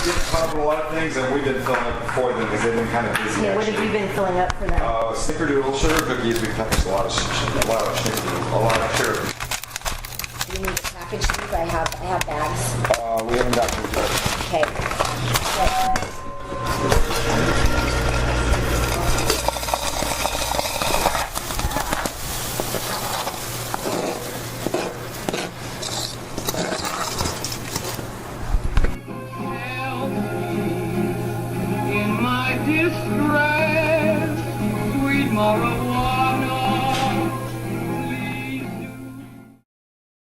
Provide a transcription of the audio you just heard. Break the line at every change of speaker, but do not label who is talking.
getting caught up with a lot of things, and we've been filling up before them because they've been kind of busy.
Yeah, what have you been filling up for them?
Snickerdoodle sugar cookies. We've packaged a lot of snickerdoodle, a lot of sugar.
Do you need to package these? I have bags.
We haven't got to it.
Okay.
In my distress, sweet Morrow.